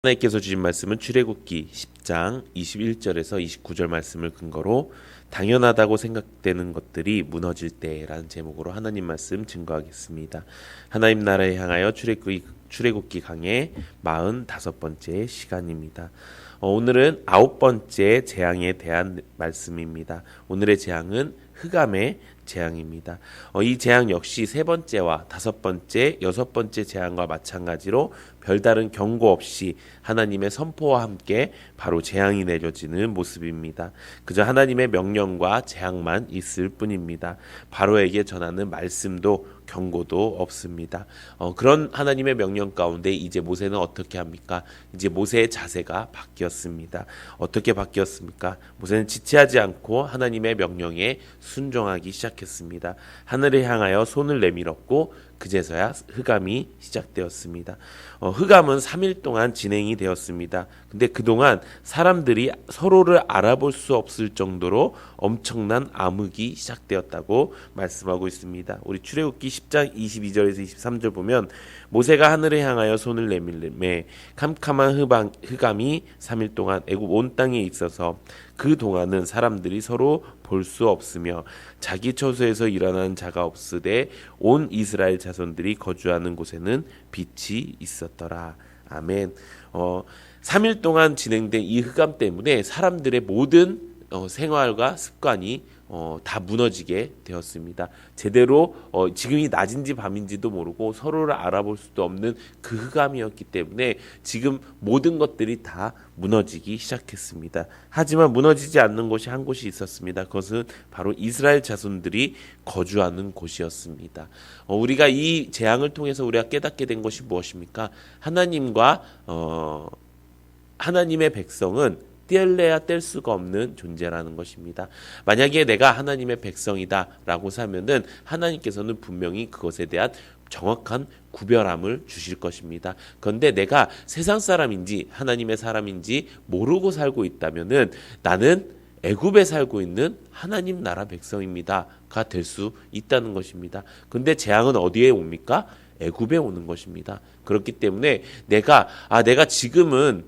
하나님께서 주신 말씀은 출애굽기 10장 21절에서 29절 말씀을 근거로 당연하다고 생각되는 것들이 무너질 때라는 제목으로 하나님 말씀 증거하겠습니다. 하나님 나라에 향하여 출애굽기 강의 45번째 시간입니다. 오늘은 9번째 재앙에 대한 말씀입니다. 오늘의 재앙은 흑암의 재앙입니다. 이 재앙 역시 3번째와 5번째, 6번째 재앙과 마찬가지로 별다른 경고 없이 하나님의 선포와 함께 바로 재앙이 내려지는 모습입니다. 그저 하나님의 명령과 재앙만 있을 뿐입니다. 바로에게 전하는 말씀도 경고도 없습니다. 그런 하나님의 명령 가운데 이제 모세는 어떻게 합니까? 이제 모세의 자세가 바뀌었습니다. 어떻게 바뀌었습니까? 모세는 지체하지 않고 하나님의 명령에 순종하기 시작했습니다. 하늘을 향하여 손을 내밀었고 그제서야 흑암이 시작되었습니다. 흑암은 3일 동안 진행이 되었습니다. 근데 그동안 사람들이 서로를 알아볼 수 없을 정도로 엄청난 암흑이 시작되었다고 말씀하고 있습니다. 우리 출애굽기 10장 22절에서 23절 보면 모세가 하늘을 향하여 손을 내밀매 캄캄한 흑암이 3일 동안 애굽 온 땅에 있어서 그 동안은 사람들이 서로 볼 수 없으며 자기 처소에서 일어나는 자가 없으되 온 이스라엘 자손들이 거주하는 곳에는 빛이 있었더라. 아멘. 3일 동안 진행된 이 흑암 때문에 사람들의 모든 생활과 습관이 다 무너지게 되었습니다. 제대로 지금이 낮인지 밤인지도 모르고 서로를 알아볼 수도 없는 그 흑암이었기 때문에 지금 모든 것들이 다 무너지기 시작했습니다. 하지만 무너지지 않는 곳이 한 곳이 있었습니다. 그것은 바로 이스라엘 자손들이 거주하는 곳이었습니다. 우리가 이 재앙을 통해서 우리가 깨닫게 된 것이 무엇입니까? 하나님의 백성은 뗄래야 뗄 수가 없는 존재라는 것입니다. 만약에 내가 하나님의 백성이다라고 하면은 하나님께서는 분명히 그것에 대한 정확한 구별함을 주실 것입니다. 그런데 내가 세상 사람인지 하나님의 사람인지 모르고 살고 있다면은 나는 애굽에 살고 있는 하나님 나라 백성입니다가 될 수 있다는 것입니다. 그런데 재앙은 어디에 옵니까? 애굽에 오는 것입니다. 그렇기 때문에 내가 지금은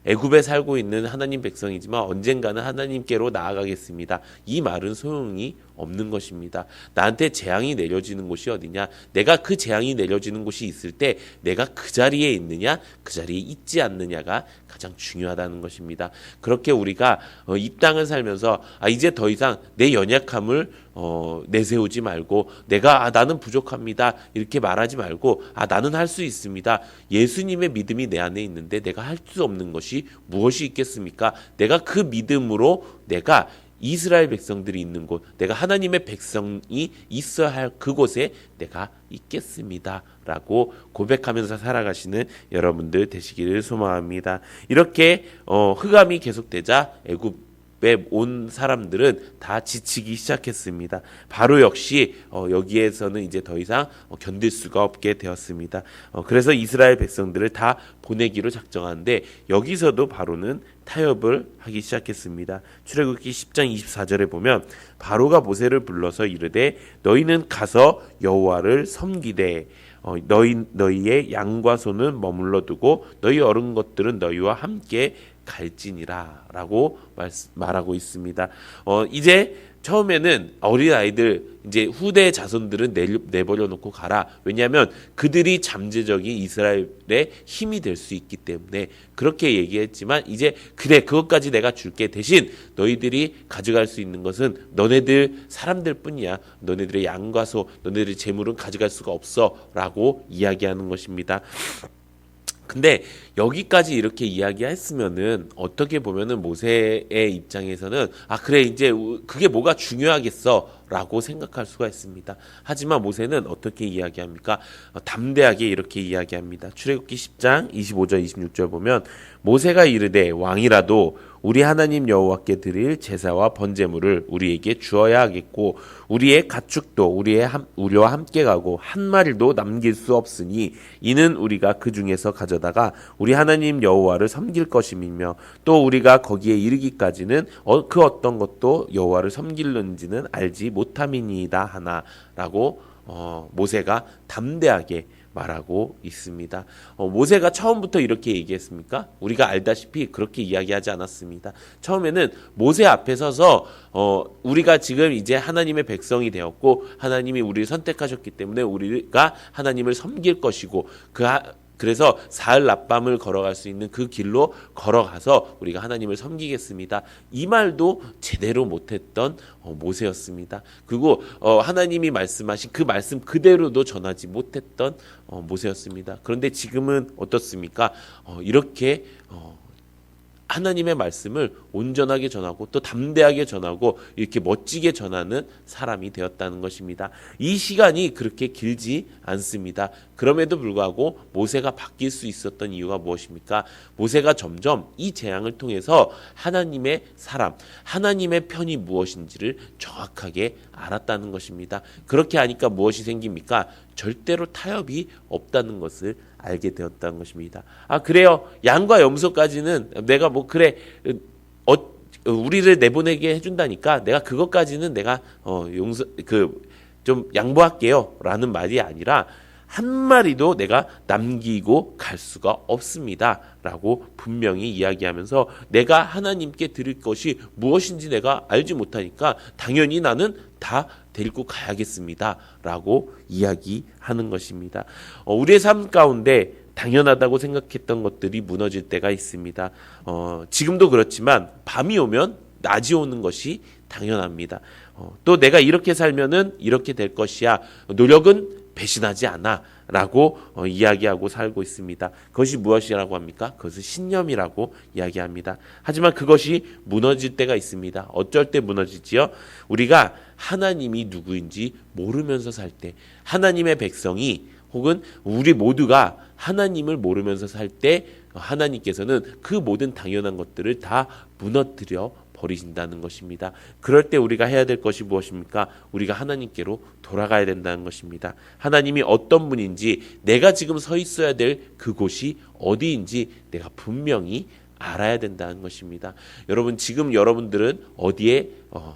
애굽에 살고 있는 하나님 백성이지만 언젠가는 하나님께로 나아가겠습니다. 이 말은 소용이 없는 것입니다. 나한테 재앙이 내려지는 곳이 어디냐? 내가 그 재앙이 내려지는 곳이 있을 때 내가 그 자리에 있느냐, 그 자리에 있지 않느냐가 가장 중요하다는 것입니다. 그렇게 우리가 이 땅을 살면서 이제 더 이상 내 연약함을 내세우지 말고 나는 부족합니다 이렇게 말하지 말고 나는 할 수 있습니다. 예수님의 믿음이 내 안에 있는데 내가 할 수 없는 것이 무엇이 있겠습니까? 내가 그 믿음으로 내가 이스라엘 백성들이 있는 곳, 내가 하나님의 백성이 있어야 할 그곳에 내가 있겠습니다 라고 고백하면서 살아가시는 여러분들 되시기를 소망합니다. 이렇게 흑암이 계속되자 애굽에 온 사람들은 다 지치기 시작했습니다. 바로 역시 여기에서는 이제 더 이상 견딜 수가 없게 되었습니다. 그래서 이스라엘 백성들을 다 보내기로 작정하는데 여기서도 바로는 타협을 하기 시작했습니다. 출애굽기 10장 24절에 보면 바로가 모세를 불러서 이르되 너희는 가서 여호와를 섬기되 너희의 양과 소는 머물러 두고 너희 어른 것들은 너희와 함께 갈지니라 라고 말하고 있습니다. 이제 처음에는 어린아이들 이제 후대 자손들은 내버려 놓고 가라. 왜냐하면 그들이 잠재적인 이스라엘의 힘이 될 수 있기 때문에 그렇게 얘기했지만 이제 그래 그것까지 내가 줄게. 대신 너희들이 가져갈 수 있는 것은 너네들 사람들 뿐이야. 너네들의 양과 소, 너네들의 재물은 가져갈 수가 없어 라고 이야기하는 것입니다. 근데 여기까지 이렇게 이야기했으면은 어떻게 보면은 모세의 입장에서는 그래 이제 그게 뭐가 중요하겠어라고 생각할 수가 있습니다. 하지만 모세는 어떻게 이야기합니까? 담대하게 이렇게 이야기합니다. 출애굽기 10장 25절 26절 보면 모세가 이르되 왕이라도 우리 하나님 여호와께 드릴 제사와 번제물을 우리에게 주어야 하겠고 우리의 가축도 우리와 함께 가고 한 마리도 남길 수 없으니 이는 우리가 그 중에서 가져다가 우리 하나님 여호와를 섬길 것임이며 또 우리가 거기에 이르기까지는 그 어떤 것도 여호와를 섬길는지는 알지 못함이니이다 하나라고 모세가 담대하게 말하고 있습니다. 모세가 처음부터 이렇게 얘기했습니까? 우리가 알다시피 그렇게 이야기하지 않았습니다. 처음에는 모세 앞에 서서 우리가 지금 이제 하나님의 백성이 되었고 하나님이 우리를 선택하셨기 때문에 우리가 하나님을 섬길 것이고 그래서 사흘 낮밤을 걸어갈 수 있는 그 길로 걸어가서 우리가 하나님을 섬기겠습니다. 이 말도 제대로 못했던 모세였습니다. 그리고 하나님이 말씀하신 그 말씀 그대로도 전하지 못했던 모세였습니다. 그런데 지금은 어떻습니까? 이렇게 하나님의 말씀을 온전하게 전하고 또 담대하게 전하고 이렇게 멋지게 전하는 사람이 되었다는 것입니다. 이 시간이 그렇게 길지 않습니다. 그럼에도 불구하고 모세가 바뀔 수 있었던 이유가 무엇입니까? 모세가 점점 이 재앙을 통해서 하나님의 사람, 하나님의 편이 무엇인지를 정확하게 알았다는 것입니다. 그렇게 하니까 무엇이 생깁니까? 절대로 타협이 없다는 것을 알게 되었다는 것입니다. 그래요. 양과 염소까지는 내가 그래 우리를 내보내게 해준다니까 내가 그것까지는 내가 좀 양보할게요라는 말이 아니라 한 마리도 내가 남기고 갈 수가 없습니다라고 분명히 이야기하면서 내가 하나님께 드릴 것이 무엇인지 내가 알지 못하니까 당연히 나는 다 데리고 가야겠습니다라고 이야기하는 것입니다. 우리의 삶 가운데 당연하다고 생각했던 것들이 무너질 때가 있습니다. 지금도 그렇지만 밤이 오면 낮이 오는 것이 당연합니다. 또 내가 이렇게 살면은 이렇게 될 것이야. 노력은 배신하지 않아 라고 이야기하고 살고 있습니다. 그것이 무엇이라고 합니까? 그것은 신념이라고 이야기합니다. 하지만 그것이 무너질 때가 있습니다. 어쩔 때 무너지지요? 우리가 하나님이 누구인지 모르면서 살 때, 하나님의 백성이 혹은 우리 모두가 하나님을 모르면서 살 때 하나님께서는 그 모든 당연한 것들을 다 무너뜨려 버리신다는 것입니다. 그럴 때 우리가 해야 될 것이 무엇입니까? 우리가 하나님께로 돌아가야 된다는 것입니다. 하나님이 어떤 분인지 내가 지금 서 있어야 될 그곳이 어디인지 내가 분명히 알아야 된다는 것입니다. 여러분 지금 여러분들은 어디에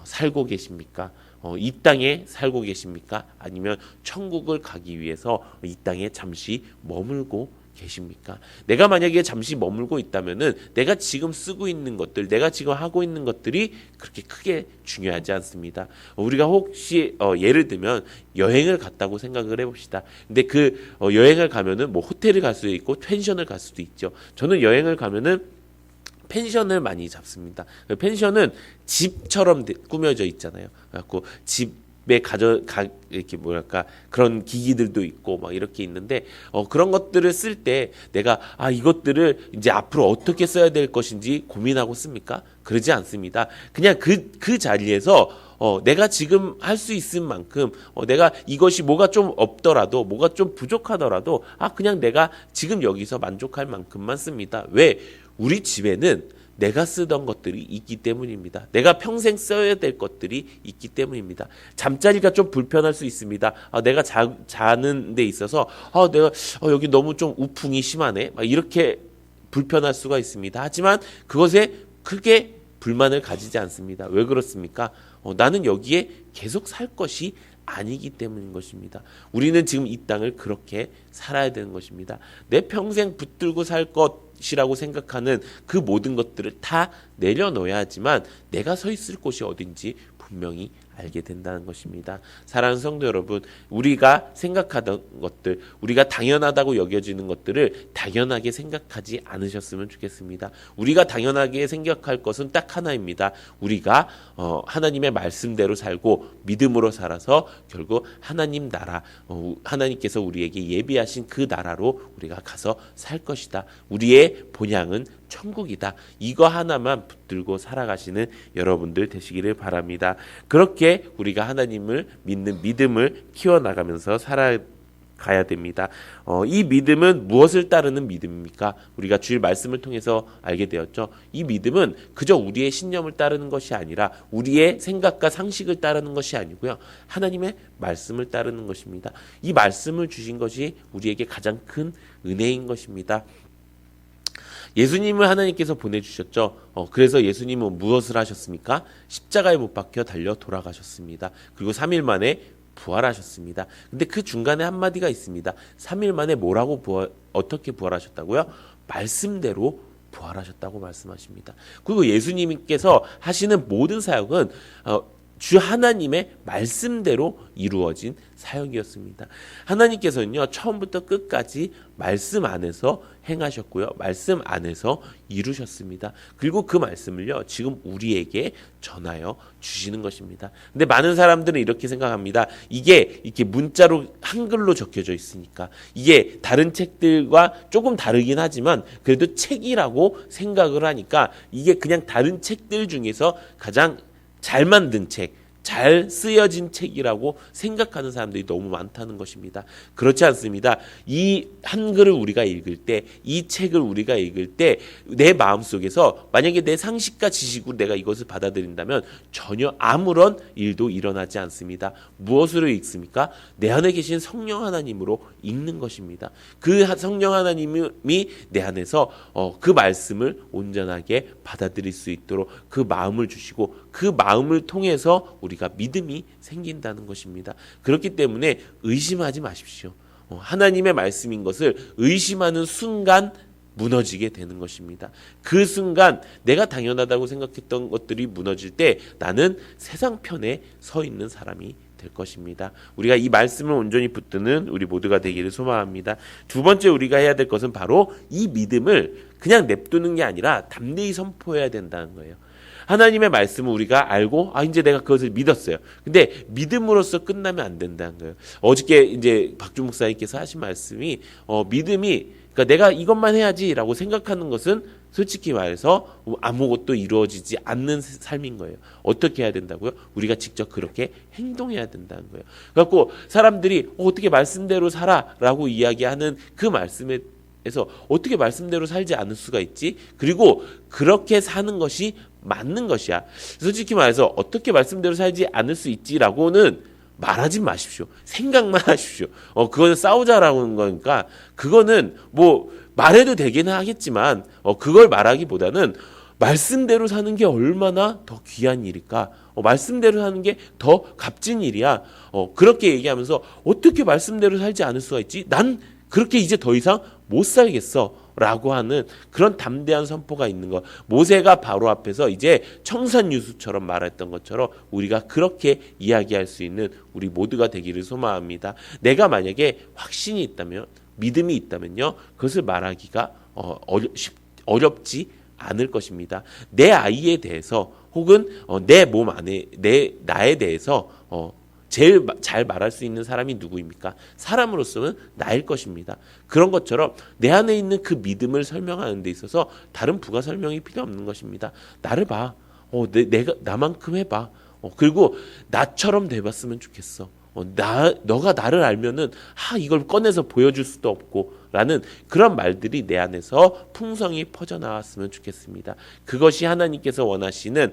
살고 계십니까? 이 땅에 살고 계십니까? 아니면 천국을 가기 위해서 이 땅에 잠시 머물고 계십니까? 내가 만약에 잠시 머물고 있다면은 내가 지금 쓰고 있는 것들, 내가 지금 하고 있는 것들이 그렇게 크게 중요하지 않습니다. 우리가 혹시 예를 들면 여행을 갔다고 생각을 해봅시다. 근데 그 여행을 가면은 호텔을 갈 수도 있고 펜션을 갈 수도 있죠. 저는 여행을 가면은 펜션을 많이 잡습니다. 펜션은 집처럼 꾸며져 있잖아요. 그래갖고 집에 이렇게 그런 기기들도 있고 이렇게 있는데 그런 것들을 쓸 때 내가 이것들을 이제 앞으로 어떻게 써야 될 것인지 고민하고 씁니까? 그러지 않습니다. 그냥 그 자리에서 내가 지금 할 수 있을 만큼 내가 이것이 뭐가 좀 없더라도 뭐가 좀 부족하더라도 그냥 내가 지금 여기서 만족할 만큼만 씁니다. 왜? 우리 집에는 내가 쓰던 것들이 있기 때문입니다. 내가 평생 써야 될 것들이 있기 때문입니다. 잠자리가 좀 불편할 수 있습니다. 내가 자는 데 있어서 내가 여기 너무 좀 우풍이 심하네. 이렇게 불편할 수가 있습니다. 하지만 그것에 크게 불만을 가지지 않습니다. 왜 그렇습니까? 나는 여기에 계속 살 것이 아니기 때문인 것입니다. 우리는 지금 이 땅을 그렇게 살아야 되는 것입니다. 내 평생 붙들고 살 것이라고 생각하는 그 모든 것들을 다 내려놓아야 하지만 내가 서 있을 곳이 어딘지 분명히 알게 된다는 것입니다. 사랑하는 성도 여러분, 우리가 생각하던 것들, 우리가 당연하다고 여겨지는 것들을 당연하게 생각하지 않으셨으면 좋겠습니다. 우리가 당연하게 생각할 것은 딱 하나입니다. 우리가 하나님의 말씀대로 살고 믿음으로 살아서 결국 하나님 나라, 하나님께서 우리에게 예비하신 그 나라로 우리가 가서 살 것이다. 우리의 본향은 천국이다. 이거 하나만 붙들고 살아가시는 여러분들 되시기를 바랍니다. 그렇게 우리가 하나님을 믿는 믿음을 키워나가면서 살아가야 됩니다. 이 믿음은 무엇을 따르는 믿음입니까? 우리가 주일 말씀을 통해서 알게 되었죠. 이 믿음은 그저 우리의 신념을 따르는 것이 아니라 우리의 생각과 상식을 따르는 것이 아니고요. 하나님의 말씀을 따르는 것입니다. 이 말씀을 주신 것이 우리에게 가장 큰 은혜인 것입니다. 예수님을 하나님께서 보내주셨죠. 그래서 예수님은 무엇을 하셨습니까? 십자가에 못 박혀 달려 돌아가셨습니다. 그리고 3일 만에 부활하셨습니다. 근데 그 중간에 한마디가 있습니다. 3일 만에 뭐라고 어떻게 부활하셨다고요? 말씀대로 부활하셨다고 말씀하십니다. 그리고 예수님께서 하시는 모든 사역은 주 하나님의 말씀대로 이루어진 사역이었습니다. 하나님께서는요, 처음부터 끝까지 말씀 안에서 행하셨고요, 말씀 안에서 이루셨습니다. 그리고 그 말씀을요, 지금 우리에게 전하여 주시는 것입니다. 근데 많은 사람들은 이렇게 생각합니다. 이게 이렇게 문자로 한글로 적혀져 있으니까, 이게 다른 책들과 조금 다르긴 하지만 그래도 책이라고 생각을 하니까 이게 그냥 다른 책들 중에서 가장 잘 만든 책, 잘 쓰여진 책이라고 생각하는 사람들이 너무 많다는 것입니다. 그렇지 않습니다. 이 한글을 우리가 읽을 때, 이 책을 우리가 읽을 때 내 마음속에서 만약에 내 상식과 지식으로 내가 이것을 받아들인다면 전혀 아무런 일도 일어나지 않습니다. 무엇으로 읽습니까? 내 안에 계신 성령 하나님으로 읽는 것입니다. 그 성령 하나님이 내 안에서 그 말씀을 온전하게 받아들일 수 있도록 그 마음을 주시고, 그 마음을 통해서 우리가 믿음이 생긴다는 것입니다. 그렇기 때문에 의심하지 마십시오. 하나님의 말씀인 것을 의심하는 순간 무너지게 되는 것입니다. 그 순간 내가 당연하다고 생각했던 것들이 무너질 때 나는 세상 편에 서 있는 사람이 될 것입니다. 우리가 이 말씀을 온전히 붙드는 우리 모두가 되기를 소망합니다. 두 번째 우리가 해야 될 것은 바로 이 믿음을 그냥 냅두는 게 아니라 담대히 선포해야 된다는 거예요. 하나님의 말씀을 우리가 알고 이제 내가 그것을 믿었어요. 근데 믿음으로써 끝나면 안 된다는 거예요. 어저께 이제 박주 목사님께서 하신 말씀이 믿음이, 그러니까 내가 이것만 해야지라고 생각하는 것은 솔직히 말해서 아무것도 이루어지지 않는 삶인 거예요. 어떻게 해야 된다고요? 우리가 직접 그렇게 행동해야 된다는 거예요. 그래갖고 사람들이 어떻게 말씀대로 살아라고 이야기하는 그 말씀에 그래서 어떻게 말씀대로 살지 않을 수가 있지? 그리고 그렇게 사는 것이 맞는 것이야. 솔직히 말해서 어떻게 말씀대로 살지 않을 수 있지라고는 말하지 마십시오. 생각만 하십시오. 그거는 싸우자라는 거니까 그거는 뭐 말해도 되기는 하겠지만 그걸 말하기보다는 말씀대로 사는 게 얼마나 더 귀한 일일까? 말씀대로 사는 게 더 값진 일이야. 그렇게 얘기하면서 어떻게 말씀대로 살지 않을 수가 있지? 난 그렇게 이제 더 이상 못 살겠어 라고 하는 그런 담대한 선포가 있는 것. 모세가 바로 앞에서 이제 청산유수처럼 말했던 것처럼 우리가 그렇게 이야기할 수 있는 우리 모두가 되기를 소망합니다. 내가 만약에 확신이 있다면, 믿음이 있다면요, 그것을 말하기가 어렵지 않을 것입니다. 내 아이에 대해서 혹은 내 몸 안에 나에 대해서 제일 잘 말할 수 있는 사람이 누구입니까? 사람으로서는 나일 것입니다. 그런 것처럼 내 안에 있는 그 믿음을 설명하는 데 있어서 다른 부가 설명이 필요 없는 것입니다. 나를 봐. 내가 나만큼 해봐. 그리고 나처럼 돼봤으면 좋겠어. 너가 나를 알면은 이걸 꺼내서 보여줄 수도 없고 라는 그런 말들이 내 안에서 풍성히 퍼져나왔으면 좋겠습니다. 그것이 하나님께서 원하시는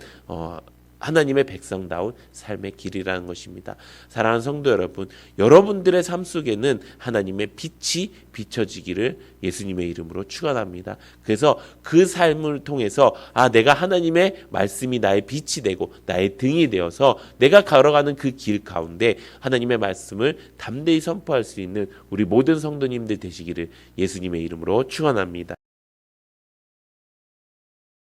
하나님의 백성다운 삶의 길이라는 것입니다. 사랑하는 성도 여러분, 여러분들의 삶 속에는 하나님의 빛이 비춰지기를 예수님의 이름으로 축원합니다. 그래서 그 삶을 통해서 내가 하나님의 말씀이 나의 빛이 되고 나의 등이 되어서 내가 걸어가는 그 길 가운데 하나님의 말씀을 담대히 선포할 수 있는 우리 모든 성도님들 되시기를 예수님의 이름으로 축원합니다.